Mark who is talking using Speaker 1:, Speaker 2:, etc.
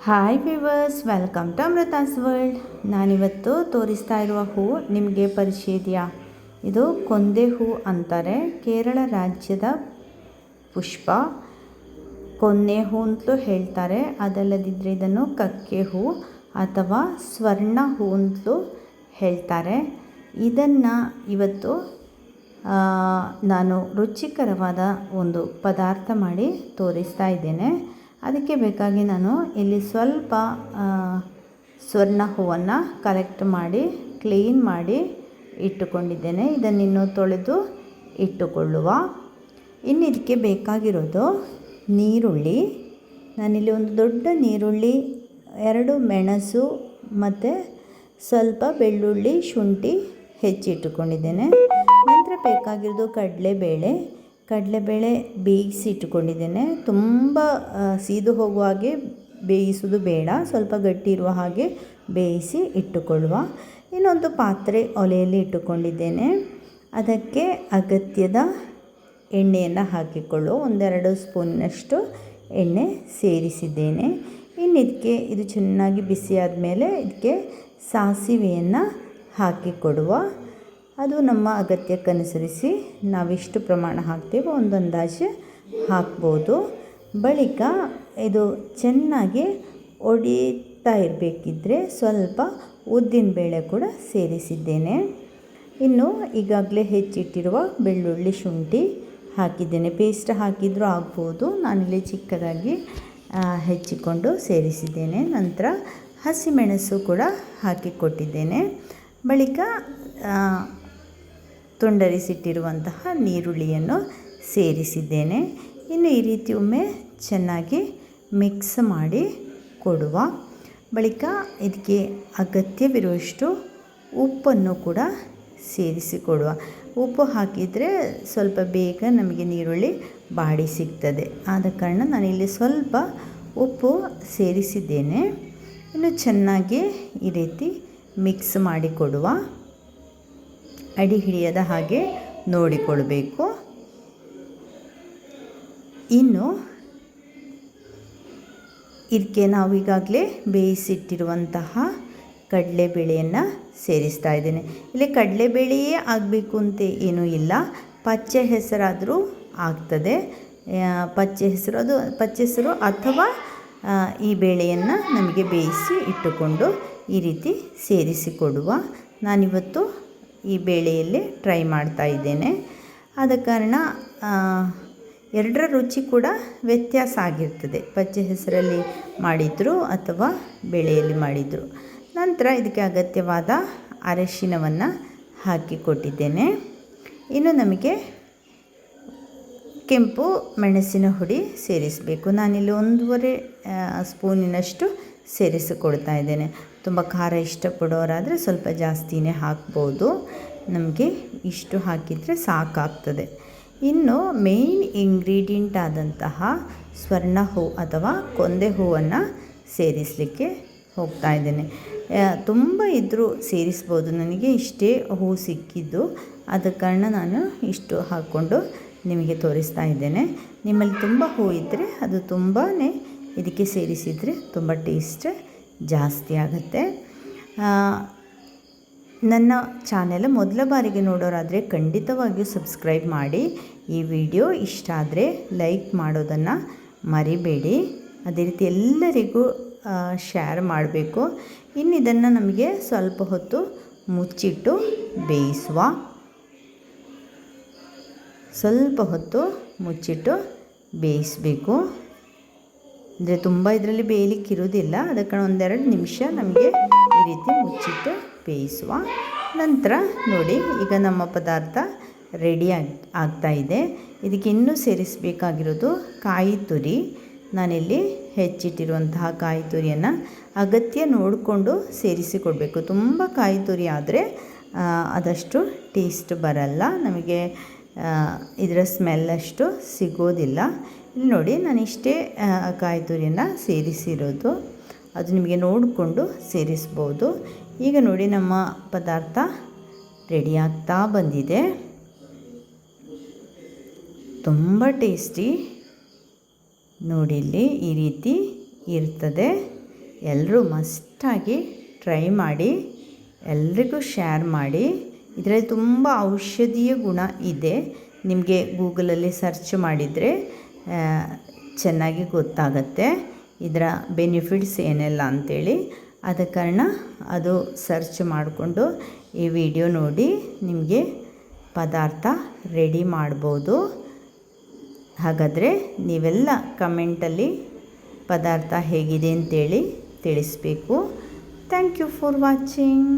Speaker 1: Hi viewers, welcome to Amrutha's world. ನಾನಿವತ್ತು ತೋರಿಸ್ತಾ ಇರುವ ಹೂ ನಿಮಗೆ ಪರಿಚಯ ಇದೆಯಾ? ಇದು ಕೊಂದೆ ಹೂ ಅಂತಾರೆ. ಕೇರಳ ರಾಜ್ಯದ ಪುಷ್ಪ ಕೊನ್ನೆ ಹೂ ಅಂತಲೂ ಹೇಳ್ತಾರೆ. ಅದಲ್ಲದಿದ್ದರೆ ಇದನ್ನು ಕಕ್ಕೆ ಹೂ ಅಥವಾ ಸ್ವರ್ಣ ಹೂ ಅಂತಲೂ ಹೇಳ್ತಾರೆ. ಇದನ್ನು ಇವತ್ತು ನಾನು ರುಚಿಕರವಾದ ಒಂದು ಪದಾರ್ಥ ಮಾಡಿ ತೋರಿಸ್ತಾ ಇದ್ದೇನೆ. ಅದಕ್ಕೆ ಬೇಕಾಗಿ ನಾನು ಇಲ್ಲಿ ಸ್ವಲ್ಪ ಸ್ವರ್ಣ ಹೂವನ್ನು ಕಲೆಕ್ಟ್ ಮಾಡಿ ಕ್ಲೀನ್ ಮಾಡಿ ಇಟ್ಟುಕೊಂಡಿದ್ದೇನೆ. ಇದನ್ನಿನ್ನು ತೊಳೆದು ಇಟ್ಟುಕೊಳ್ಳುವ. ಇನ್ನು ಇದಕ್ಕೆ ಬೇಕಾಗಿರೋದು ನೀರುಳ್ಳಿ. ನಾನಿಲ್ಲಿ ಒಂದು ದೊಡ್ಡ ನೀರುಳ್ಳಿ, 2 ಮೆಣಸು ಮತ್ತು ಸ್ವಲ್ಪ ಬೆಳ್ಳುಳ್ಳಿ, ಶುಂಠಿ ಹೆಚ್ಚಿಟ್ಟುಕೊಂಡಿದ್ದೇನೆ. ನಂತರ ಬೇಕಾಗಿರೋದು ಕಡಲೆಬೇಳೆ ಬೇಯಿಸಿ ಇಟ್ಟುಕೊಂಡಿದ್ದೇನೆ. ತುಂಬ ಸೀದು ಹೋಗುವ ಹಾಗೆ ಬೇಯಿಸೋದು ಬೇಡ, ಸ್ವಲ್ಪ ಗಟ್ಟಿ ಇರುವ ಹಾಗೆ ಬೇಯಿಸಿ ಇಟ್ಟುಕೊಳ್ಳುವ. ಇನ್ನೊಂದು ಪಾತ್ರೆ ಒಲೆಯಲ್ಲಿ ಇಟ್ಟುಕೊಂಡಿದ್ದೇನೆ. ಅದಕ್ಕೆ ಅಗತ್ಯದ ಎಣ್ಣೆಯನ್ನು ಹಾಕಿಕೊಳ್ಳುವ. 1-2 ಸ್ಪೂನ್ನಷ್ಟು ಎಣ್ಣೆ ಸೇರಿಸಿದ್ದೇನೆ. ಇನ್ನು ಇದಕ್ಕೆ ಇದು ಚೆನ್ನಾಗಿ ಬಿಸಿಯಾದ ಮೇಲೆ ಇದಕ್ಕೆ ಸಾಸಿವೆಯನ್ನು ಹಾಕಿಕೊಡುವ. ಅದು ನಮ್ಮ ಅಗತ್ಯಕ್ಕನುಸರಿಸಿ ನಾವಿಷ್ಟು ಪ್ರಮಾಣ ಹಾಕ್ತೇವೆ ಒಂದು ಅಂದಾಜು ಹಾಕ್ಬೋದು. ಬಳಿಕ ಇದು ಚೆನ್ನಾಗಿ ಒಡಿತಾ ಇರಬೇಕಿದ್ರೆ ಸ್ವಲ್ಪ ಉದ್ದಿನಬೇಳೆ ಕೂಡ ಸೇರಿಸಿದ್ದೇನೆ. ಇನ್ನು ಈಗಾಗಲೇ ಹೆಚ್ಚಿಟ್ಟಿರುವ ಬೆಳ್ಳುಳ್ಳಿ, ಶುಂಠಿ ಹಾಕಿದ್ದೇನೆ. ಪೇಸ್ಟ್ ಹಾಕಿದರೂ ಆಗ್ಬೋದು, ನಾನಿಲ್ಲಿ ಚಿಕ್ಕದಾಗಿ ಹೆಚ್ಚಿಕೊಂಡು ಸೇರಿಸಿದ್ದೇನೆ. ನಂತರ ಹಸಿಮೆಣಸು ಕೂಡ ಹಾಕಿಕೊಟ್ಟಿದ್ದೇನೆ. ಬಳಿಕ ತುಂಡರಿಸಿಟ್ಟಿರುವಂತಹ ನೀರುಳ್ಳಿಯನ್ನು ಸೇರಿಸಿದ್ದೇನೆ. ಇನ್ನು ಈ ರೀತಿ ಒಮ್ಮೆ ಚೆನ್ನಾಗಿ ಮಿಕ್ಸ್ ಮಾಡಿ ಕೊಡುವ. ಬಳಿಕ ಇದಕ್ಕೆ ಅಗತ್ಯವಿರುವಷ್ಟು ಉಪ್ಪನ್ನು ಕೂಡ ಸೇರಿಸಿಕೊಡುವ. ಉಪ್ಪು ಹಾಕಿದರೆ ಸ್ವಲ್ಪ ಬೇಗ ನಮಗೆ ನೀರುಳ್ಳಿ ಬಾಡಿ ಸಿಗ್ತದೆ. ಆದ ಕಾರಣ ನಾನಿಲ್ಲಿ ಸ್ವಲ್ಪ ಉಪ್ಪು ಸೇರಿಸಿದ್ದೇನೆ. ಇನ್ನು ಚೆನ್ನಾಗಿ ಈ ರೀತಿ ಮಿಕ್ಸ್ ಮಾಡಿಕೊಡುವ. ಅಡಿ ಹಿಡಿಯದ ಹಾಗೆ ನೋಡಿಕೊಳ್ಬೇಕು. ಇನ್ನು ಇದಕ್ಕೆ ನಾವು ಈಗಾಗಲೇ ಬೇಯಿಸಿಟ್ಟಿರುವಂತಹ ಕಡಲೆಬೇಳೆಯನ್ನು ಸೇರಿಸ್ತಾ ಇದ್ದೇನೆ. ಇಲ್ಲಿ ಕಡಲೆಬೇಳೆಯೇ ಆಗಬೇಕು ಅಂತ ಏನೂ ಇಲ್ಲ, ಪಚ್ಚೆ ಹೆಸರಾದರೂ ಆಗ್ತದೆ. ಪಚ್ಚೆ ಹೆಸರು ಅಥವಾ ಈ ಬೇಳೆಯನ್ನು ನಮಗೆ ಬೇಯಿಸಿ ಇಟ್ಟುಕೊಂಡು ಈ ರೀತಿ ಸೇರಿಸಿಕೊಡುವ. ನಾನಿವತ್ತು ಈ ಬೇಳೆಯಲ್ಲಿ ಟ್ರೈ ಮಾಡ್ತಾ ಇದ್ದೇನೆ. ಆದ ಕಾರಣ ಎರಡರ ರುಚಿ ಕೂಡ ವ್ಯತ್ಯಾಸ ಆಗಿರ್ತದೆ, ಪಚ್ಚೆ ಹೆಸರಲ್ಲಿ ಮಾಡಿದ್ರು ಅಥವಾ ಬೇಳೆಯಲ್ಲಿ ಮಾಡಿದ್ರು. ನಂತರ ಇದಕ್ಕೆ ಅಗತ್ಯವಾದ ಅರಿಶಿನವನ್ನು ಹಾಕಿಕೊಟ್ಟಿದ್ದೇನೆ. ಇನ್ನು ನಮಗೆ ಕೆಂಪು ಮೆಣಸಿನ ಹುಡಿ ಸೇರಿಸಬೇಕು. ನಾನಿಲ್ಲಿ 1.5 ಸ್ಪೂನಿನಷ್ಟು ಸೇರಿಸಿಕೊಡ್ತಾ ಇದ್ದೇನೆ. ತುಂಬ ಖಾರ ಇಷ್ಟಪಡೋರಾದರೆ ಸ್ವಲ್ಪ ಜಾಸ್ತಿನೇ ಹಾಕ್ಬೋದು. ನಮಗೆ ಇಷ್ಟು ಹಾಕಿದರೆ ಸಾಕಾಗ್ತದೆ. ಇನ್ನು ಮೇಯ್ನ್ ಇಂಗ್ರೀಡಿಯೆಂಟ್ ಆದಂತಹ ಸ್ವರ್ಣ ಹೂ ಅಥವಾ ಕೊಂದೆ ಹೂವನ್ನು ಸೇರಿಸಲಿಕ್ಕೆ ಹೋಗ್ತಾ ಇದ್ದೇನೆ. ತುಂಬ ಇದ್ದರೂ ಸೇರಿಸ್ಬೋದು. ನನಗೆ ಇಷ್ಟೇ ಹೂ ಸಿಕ್ಕಿದ್ದು, ಆದ ಕಾರಣ ನಾನು ಇಷ್ಟು ಹಾಕ್ಕೊಂಡು ನಿಮಗೆ ತೋರಿಸ್ತಾ ಇದ್ದೇನೆ. ನಿಮ್ಮಲ್ಲಿ ತುಂಬ ಹೂ ಇದ್ದರೆ ಅದು ತುಂಬಾ ಇದಕ್ಕೆ ಸೇರಿಸಿದರೆ ತುಂಬ ಟೇಸ್ಟ್ ಜಾಸ್ತಿ ಆಗುತ್ತೆ. ನನ್ನ ಚಾನೆಲ್ ಮೊದಲ ಬಾರಿಗೆ ನೋಡೋರಾದರೆ ಖಂಡಿತವಾಗಿಯೂ ಸಬ್ಸ್ಕ್ರೈಬ್ ಮಾಡಿ. ಈ ವಿಡಿಯೋ ಇಷ್ಟ ಆದರೆ ಲೈಕ್ ಮಾಡೋದನ್ನು ಮರಿಬೇಡಿ. ಅದೇ ರೀತಿ ಎಲ್ಲರಿಗೂ ಶೇರ್ ಮಾಡಬೇಕು. ಇನ್ನು ಇದನ್ನು ನಮಗೆ ಸ್ವಲ್ಪ ಹೊತ್ತು ಮುಚ್ಚಿಟ್ಟು ಬೇಯಿಸುವ. ಸ್ವಲ್ಪ ಹೊತ್ತು ಮುಚ್ಚಿಟ್ಟು ಬೇಯಿಸಬೇಕು. ಅಂದರೆ ತುಂಬ ಇದರಲ್ಲಿ ಬೇಯಲಿಕ್ಕಿರೋದಿಲ್ಲ, ಅದಕ್ಕೆ 1-2 ನಿಮಿಷ ನಮಗೆ ಈ ರೀತಿ ಮುಚ್ಚಿಟ್ಟು ಬೇಯಿಸುವ. ನಂತರ ನೋಡಿ, ಈಗ ನಮ್ಮ ಪದಾರ್ಥ ರೆಡಿ ಆಗ್ತಾಯಿದೆ. ಇದಕ್ಕೆ ಇನ್ನೂ ಸೇರಿಸಬೇಕಾಗಿರೋದು ಕಾಯಿ ತುರಿ. ನಾನಿಲ್ಲಿ ಹೆಚ್ಚಿಟ್ಟಿರುವಂತಹ ಕಾಯಿ ತುರಿಯನ್ನು ಅಗತ್ಯ ನೋಡಿಕೊಂಡು ಸೇರಿಸಿಕೊಡಬೇಕು. ತುಂಬ ಕಾಯಿ ತುರಿ ಆದರೆ ಅದಷ್ಟು ಟೇಸ್ಟ್ ಬರಲ್ಲ, ನಮಗೆ ಇದರ ಸ್ಮೆಲ್ಲಷ್ಟು ಸಿಗೋದಿಲ್ಲ. ಇಲ್ಲಿ ನೋಡಿ, ನಾನು ಇಷ್ಟೇ ಕಾಯಿ ತುರಿಯನ್ನು ಸೇರಿಸಿರೋದು, ಅದು ನಿಮಗೆ ನೋಡಿಕೊಂಡು ಸೇರಿಸ್ಬೋದು. ಈಗ ನೋಡಿ, ನಮ್ಮ ಪದಾರ್ಥ ರೆಡಿ ಆಗ್ತಾ ಬಂದಿದೆ. ತುಂಬ ಟೇಸ್ಟಿ ನೋಡಿ, ಇಲ್ಲಿ ಈ ರೀತಿ ಇರ್ತದೆ. ಎಲ್ಲರೂ ಮಸ್ಟಾಗಿ ಟ್ರೈ ಮಾಡಿ, ಎಲ್ರಿಗೂ ಶೇರ್ ಮಾಡಿ. ಇದರಲ್ಲಿ ತುಂಬ ಔಷಧೀಯ ಗುಣ ಇದೆ. ನಿಮಗೆ ಗೂಗಲಲ್ಲಿ ಸರ್ಚ್ ಮಾಡಿದರೆ ಚೆನ್ನಾಗಿ ಗೊತ್ತಾಗತ್ತೆ ಇದರ ಬೆನಿಫಿಟ್ಸ್ ಏನೆಲ್ಲ ಅಂಥೇಳಿ. ಆದ ಕಾರಣ ಅದು ಸರ್ಚ್ ಮಾಡಿಕೊಂಡು ಈ ವಿಡಿಯೋ ನೋಡಿ ನಿಮಗೆ ಪದಾರ್ಥ ರೆಡಿ ಮಾಡ್ಬೋದು. ಹಾಗಾದರೆ ನೀವೆಲ್ಲ ಕಮೆಂಟಲ್ಲಿ ಪದಾರ್ಥ ಹೇಗಿದೆ ಅಂತೇಳಿ ತಿಳಿಸ್ಬೇಕು. Thank you for watching.